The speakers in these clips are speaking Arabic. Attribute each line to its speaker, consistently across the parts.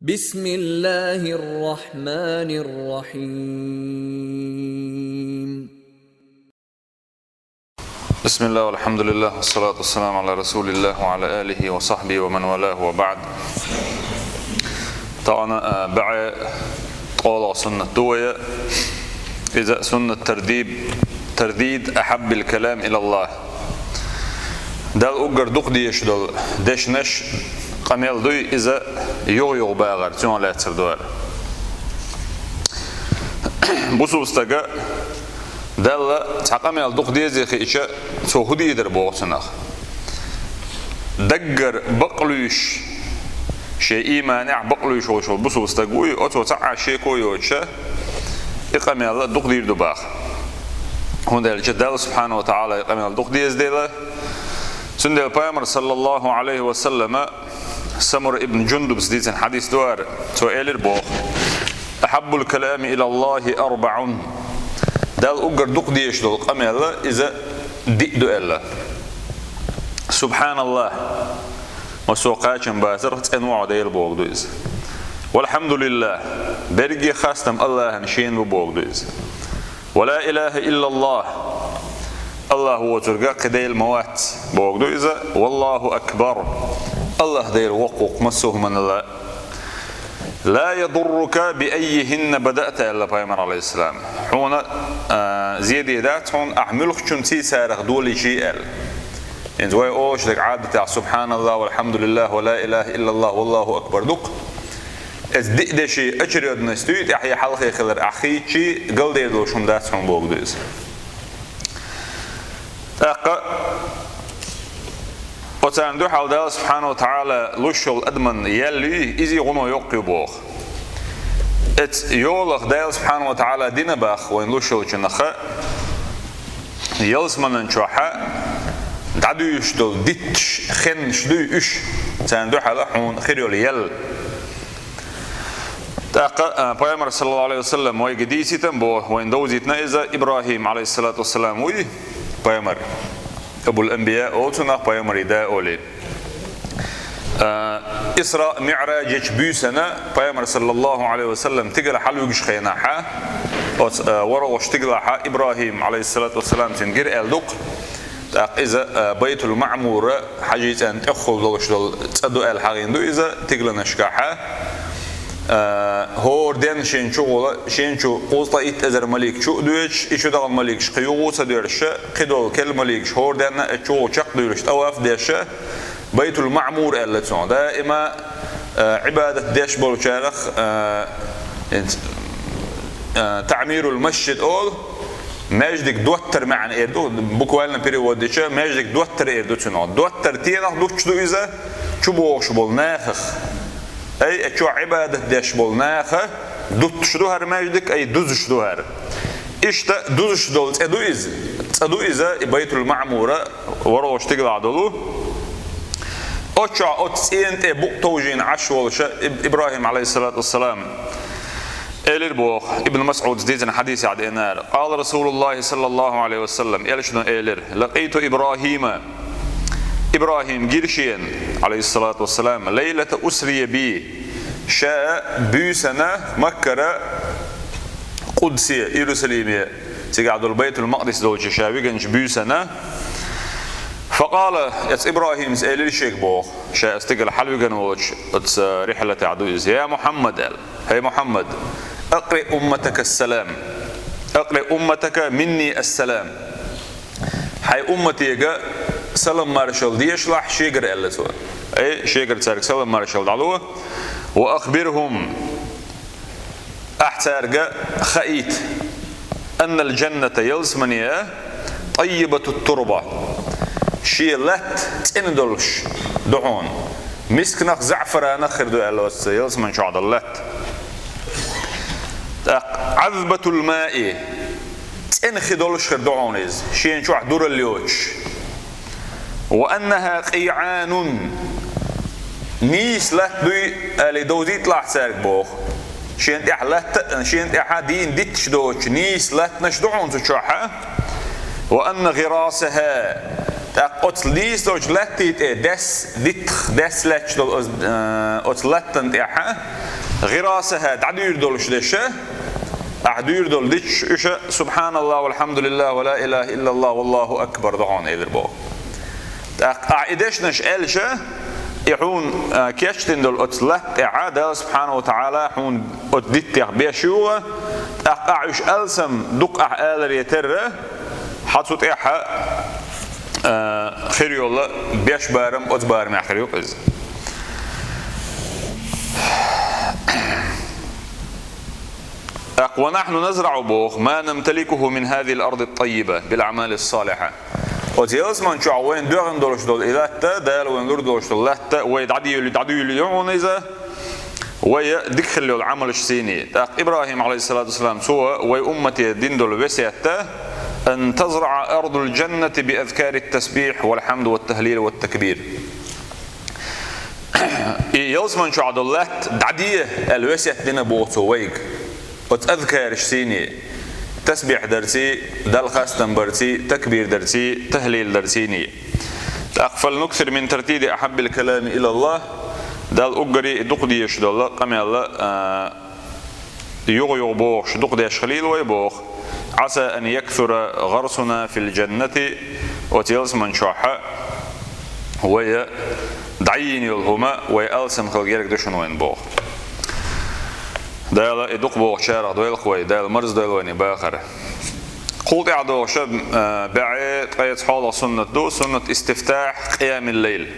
Speaker 1: بسم الله الرحمن الرحيم.
Speaker 2: بسم الله والحمد لله والصلاة والسلام على رسول الله وعلى آله وصحبه ومن والاه وبعد. طبعا بعد قول سنة دوية إذا سنة ترديد أحب الكلام إلى الله دل أقر دق ديش دل دشنش قميل دوي إذا يغ باغر تون لا تردوار بوسوستاقا دل تقميل دق ديزي خيشة سوهدي در بوغسناخ دقر بقلوش شيء إيمانع بقلوش وشو بوسوستاقوي أتو تعا شيكو يوشا إقميل دق دير دباخ هون دل سبحانه وتعالى إقميل دق ديز ديلا سندل پیامبر صلى الله عليه وسلم سمر ابن جندب سديتن حديث دوار سؤال بوخ أحب الكلام إلى الله أربع دال أقر دق ديش دول قميل إذا دئدو إلا سبحان الله وسوقاتشن باسر أنواع ديل بوغ دويز والحمد لله برقي خاستم الله نشين بوغ دويز ولا إله إلا الله الله هو ترقى قديل موات بوغدو إذا والله أكبر الله دير وقوق مسوه من الله لا يضرك بأيهن بدأت إلا بيامر عليه السلام حونا زيادة ذات هون أعملك شمسي سارق دولي شيء إن زوي أوش لك عادة سبحان الله والحمد لله ولا إله إلا الله والله أكبر دق إذ دئ شيء أجري أدنستويت أحيا حلقي خلر أخي شيء قل دير دول شم ذات هون بوغدو إذا وتعندو حال الله سبحانه وتعالى لشل أدمن يلي إزي غنو يقي بوخ ات يولخ دايل سبحانه وتعالى دين باخ وين لشل جنخة يلس منن شوحة دعدو يشدل ديتش خن شدو يش تعندو حال حون خيريول يل پیامبر صلى الله عليه وسلم وي قديسي تنبو وين دوزيتنا إذا إبراهيم عليه الصلاة والسلام وي پیامبر أبو الأنبياء أوتنا پیامبر دا أولي إسراء معراج بيسنا پیامبر صلى الله عليه وسلم تقل حلوش خيناحا ورغش تقلها إبراهيم عليه الصلاة والسلام تنقر ألدق إذا بيت المعمور حاجيت أن تأخذ دوش تأدو الحاغين دو إذا تقل نشكاحا هوردن شينشو قوسطا إت أزر مليك شو دوش إيشو دغل مليك شقيوغوسا دورش قدول كل مليك هوردن أتشو شق دورش أواف ديش بيت المعمور ألتون دائما عبادة ديش بول شارخ تعمير المسجد أول ماجدك دوتر معن إيردو بكوالنا بيريود ديش ماجدك دوتر إيردو تنو دوتر تينخ دوش دو إذا شو بوغش بول ناخخ أي أشوا عبادة داش بولناخه دوت شدوهر ماجدك أي دوز شدوهر إشتا دوز شدول تأدو إذا بيت المعمورة وروش تقل عدلو أشوا أتسينت بوقتوجين عشوالشا إبراهيم عليه الصلاة والسلام إلير بوخ ابن مسعود ديزن حديث عد إنار قال رسول الله صلى الله عليه وسلم إلشنا إلير لقيت إبراهيم جيرشين عليه الصلاة والسلام ليلة أسري بي شاء بيسنا مكة قدسية إيروسليمية تقعدوا البيت المقدس دول شاوي جنش بيسنا فقال يس إبراهيم سأل الشيخ بوخ شاء استقل حلوي جنوج رحلة عدوز يا محمد هي محمد أقرئ أمتك السلام أقرئ أمتك مني السلام هاي أمتي جا سلام مارشال ديش لح شيجر ألتوا أي شيجر تارك سلام مارشال دعوه وأخبرهم أحترق خيت أن الجنة يلزمنيا طيبة التربة شي لت تندلش دعون مسكنخ زعفران نخر دو ألوس يلزمن شعد اللت عذبة الماء تنخدلش خر دعونيز شي نشوح دور الليوش وأنها قيعان نيس لت دوي اللي دوزيت لح سارك بوخ شين إح دين ديتش دوش نيس لت نشدعون تشوحها وأن غراسها تقص نيس دوش لتيت دس ديتخ دس لتش دول أتلتن إحها غراسها دعدير دولش دشه أعدير دول دش إيش سبحان الله والحمد لله ولا إله إلا الله والله أكبر دعون إلى البو أعيدش نش إلش يحون كيشتن دول أتلت إعادة سبحانه وتعالى حون أتدت بيشوه أعيش ألسم دق أعال يتره حطت إيحة خير الله بيش بارم أتبارم آخر يقز ونحن نزرع بوخ ما نمتلكه من هذه الأرض الطيبة بالأعمال الصالحة وتيلس من شو وين دوغن دولش دول إلهتا دال وين دور دولش دول لهتا ويدعدي يوم إذا ويدخل العمل السيني إبراهيم عليه الصلاة والسلام سوى وأمتي دين دول وسيتا أن تزرع أرض الجنة بأذكار التسبيح والحمد والتهليل والتكبير يلس من شو عدلات دعدية الوسيت دين بوتو ويك وتأذكر سيني تسبيح درسي دل خاستن برسي تكبير درسي تهليل درسيني فلنكثر من ترتيد أحب الكلام إلى الله دل أقري دقدي يشد الله قمي الله يغيغ بوخ دقدي يشخليل ويبوخ عسى أن يكثر غرسنا في الجنة وتيلس من شوحة ويا دعين يلهما ويألسم خلقيرك دشن وين بوخ دايلا يدق بوخ شارع دويل خوي دايل مرز دويل ويني باخر قلت عدو شب بعيد قيت حول سنة استفتاح قيام الليل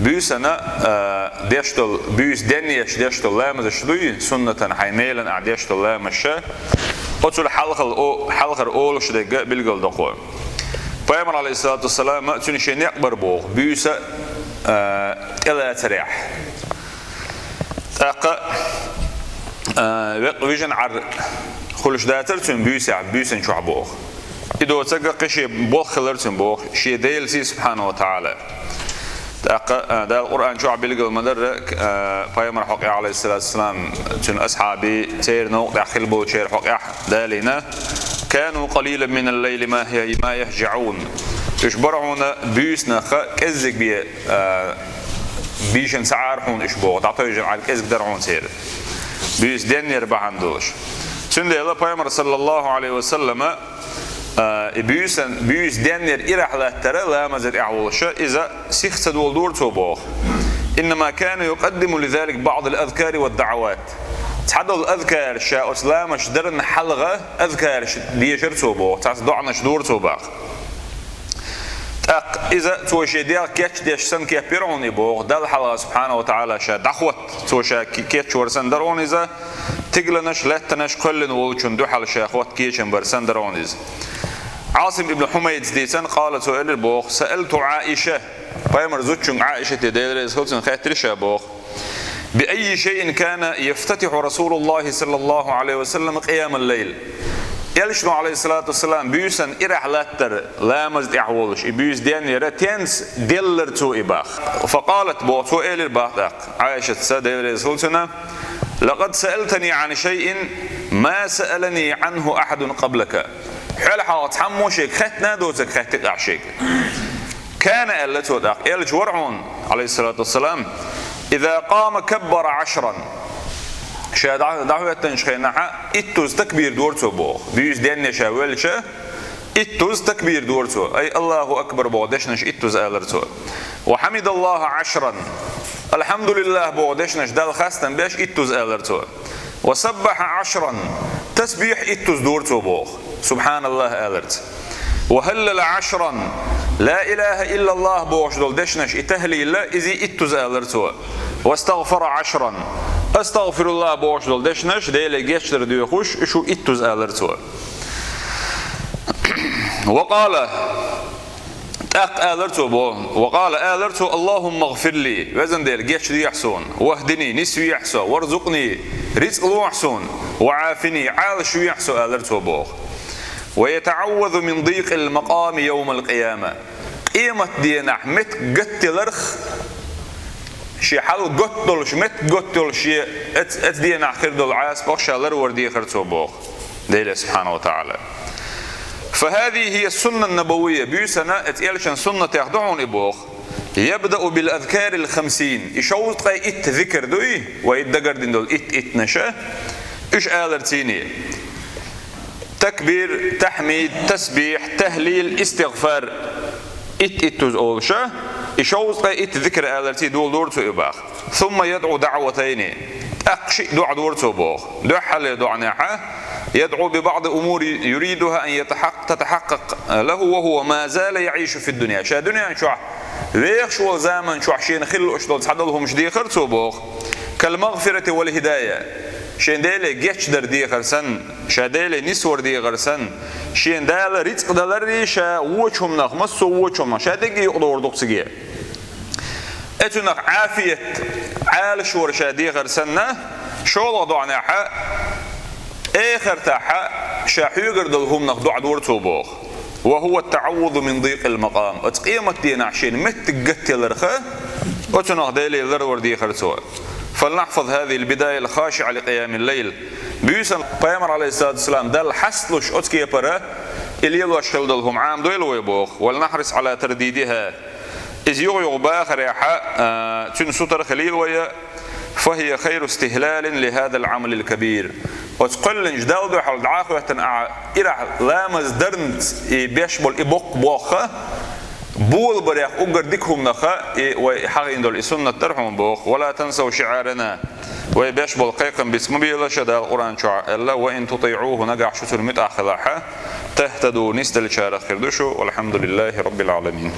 Speaker 2: بيسنا ديشتل بيس دنيش ديشتل لامز شدوي سنة حينيلا عديشتل لامش قلت حلقة الأول شدق بالقل دقوة فيمر عليه الصلاة والسلام ما تنشي يقبر بوخ بيسا إلا تريح ويجن عر خلش داترتون بيسن شو عبوخ إذا تلقى قشي بوخ خلرتون بوخ شي ديل سي سبحانه وتعالى ده القرآن شو عبيلق المدر فيمر حقي عليه الصلاة والسلام تون أصحابي تير نوقع خلبو تير حقي دالينا كانوا قليلا من الليل ما يهجعون يشبرعون بيسنا كزك بي بيشن سعارحون إشبوغ تعطيه يجمع الكزك درعون سير بيس دين يربع عندوش سند الله بيامر صلى الله عليه وسلم بيس دين يرح له ترى لا مزد أعوش إذا سخت دور توبوخ إنما كان يقدم لذلك بعض الأذكار والدعوات تحدث الأذكار شاء أسلام شدرن حلقة أذكار ديشر توبوخ تعصدعنا شدور توباخ إذا توشي ديال كيتش ديش سن كي بيروني بوغ دال حلقة سبحانه وتعالى شا دخوت توشا كيتش ورسن درونيزا تقلنش لتنش كلن ووچن دو حل شاخوت كيتشن برسن درونيز عاصم ابن حميد ديسن قال سؤال البوغ سألت عائشة فيمر زوجن عائشة ديال سولتن خاطر شا بوغ بأي شيء كان يفتتح رسول الله صلى الله عليه وسلم قيام الليل يلشنو عليه الصلاة والسلام بيوسن إرح لاتر لامز إحولش بيوس ديان يرتينس ديلر تو إباخ فقالت بوتو إلي الباخ عائشة سادة رسولتنا لقد سألتني عن شيء ما سألني عنه أحد قبلك حال حاط حمو شيك ختنا دوتك ختك أعشيك كان ألتو داق يلش ورعون عليه الصلاة والسلام إذا قام كبر 10 شاد دعوة تنشخينا إتوز تكبير دورتو بوخ بيوز ديني شاولشة إتوز تكبير دورتو أي الله أكبر بودشنش إتوز آلرتو وحمد الله 10 الحمد لله بودشنش دال خاستن بيش إتوز آلرتو وسبح 10 تسبيح إتوز دورتو بوخ سبحان الله آلرت وهلل 10 لا إله إلا الله بوش دول دشنش إتهلي الله إذي إتوز آلرتو واستغفر 10 استغفر الله بوش دول دشنش ديلي جيشتر ديو خوش شو إتوز آلرتو وقال آلرتو بو وقال آلرتو اللهم اغفر لي وزن ديل جيشتر يحسون واهدني نسوي يحسو وارزقني رزق لو يحسون وعافني عال شو يحسو آلرتو بو ويتعوذ من ضيق المقام يوم القيامة قيمة دينا مت قت لرخ شي حال قتل مت قتل شي ات دينا خير دول عاس بخشالر وردي خرتو بوخ ديله سبحانه وتعالى فهذه هي السنة النبوية بيسنا اتيلشن سنة يخدعون بوخ يبدأ بالأذكار الخمسين إشوط قاي إت ذكر دوي وإدقر دين دول إت نشا إيش آلرتيني تكبير تحميد تسبيح تهليل استغفار إتوز أولشا إشوط قاي إت ذكر آلرتي دول دورتو إباخ ثم يدعو دعوتين أقشي دعا دورتو بوخ دعا حل دعناحة يدعو ببعض أمور يريدها أن تتحقق له وهو ما زال يعيش في الدنيا شا دنيا شو ليش شو زمن شو عشان خلوا أشتغل حدلهم شدي خرطوا بوخ كالمغفرة والهداية شين ديله جيش در دي غرسن شا ديله نسور دي غرسن شين ديله رزق دلري شا وجهم نخمس وجهم شا دقي يقدر دقسجيه اتنق عافية عالش ورشا دي غرسنا شو ضعنا حق آخر تاحا شاحيقر دلهم نخدع دورتو بوخ وهو التعوذ من ضيق المقام اتقيمت دينا عشين متقت الرخاء اتنق ديلي الرور دي خرسوا فلنحفظ هذه البداية الخاشعة لقيام الليل بيوسن قيامر عليه الصلاة والسلام دل حسلش اتكي برا اللي يلوش دلهم عام دويلو يبوخ ولنحرص على ترديدها إذ يغيغ باخر يحا تنسوتر خليل ويا فهي خير استهلال لهذا العمل الكبير وتقول جدال دو حول دعاخوة إرح لامز درنت بيشبل إبوق بوخة بول بريخ أقر ديكهم نخا وحقين دول إسنة ترحم بوخ ولا تنسوا شعارنا ويبيشبل قيقا باسم بيلا شدا القرآن شعار إلا وإن تطيعوه نقع شتر متأخلاحة تهتدوا نسدل شارخ خردشو والحمد لله رب العالمين